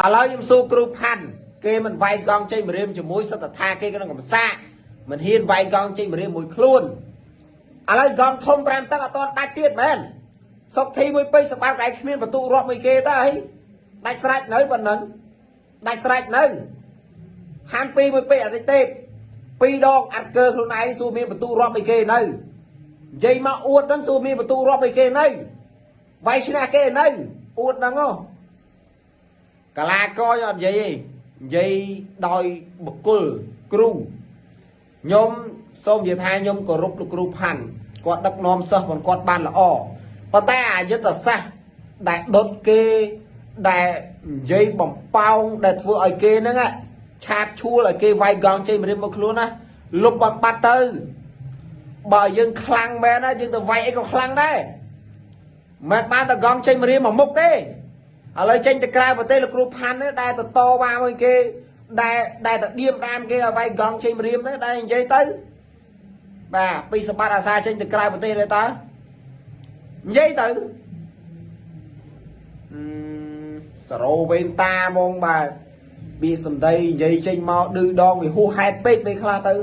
ឥឡូវខ្ញុំសួរគ្រូផាន់គេមិនវាយកង់ចេញមករៀមជាមួយសត្វថាគេក្នុងកំសាកមិនហ៊ានវាយកង់ចេញមករៀមមួយខ្លួនឥឡូវកង់ធំ5តឹកអត់ទាន់ដាច់ទៀតមែនសុកធីមួយពេញសម្បត្តិដៃគ្មានបន្ទុករាប់មួយគេទៅអីដាច់ស្រេចនៅប៉ុណ្ណឹងដាច់ស្រេចនៅហានពីមួយពេកអតិទេព2ដងអាត់កើខ្លួនឯងសួរមានបន្ទុករាប់មួយគេនៅនិយាយមកអួតហ្នឹងសួរមានបន្ទុករាប់មួយគេនៅវាយឈ្នះគេនៅអួតហ្នឹងហ៎កាឡាកយអត់និយាយទេនិយាយដោយបុគ្គលគ្រូខ្ញុំសូមនិយាយថាខ្ញុំគោរពលោកគ្រូផាន់គាត់ដឹកនាំសិស្សપણគាត់បានល្អប៉ុន្តែអយុទ្ធសាស្ត្រដែលដុតគេដែលនិយាយបំប៉ោងដែលធ្វើឲ្យគេហ្នឹងឆាបឈួលឲ្យគេវាយកង់ចេញមករៀមមកខ្លួនណាលុបបាត់ទៅបើយើងខ្លាំងមែនណាយើងទៅវាយអីក៏ខ្លាំងដែរមិនបានតែកង់ចេញមករៀមមកមុខទេឥឡូវចេញទៅក្រៅប្រទេសលោកគ្រូផាន់នេះដែលទៅតវ៉ាមួយគេដែលទៅឌៀមដានគេឲ្យវាយកង់ចេញមករៀមទៅដែលនិយាយទៅបាទពីសម្បត្តិអាសាចេញទៅក្រៅប្រទេសទេតើនិយាយទៅសរោវេនតាហ្មងបាទពីសម្ដីនិយាយចេញមកឌឺដងវាហួសហេតុពេកពេលខ្លះទៅ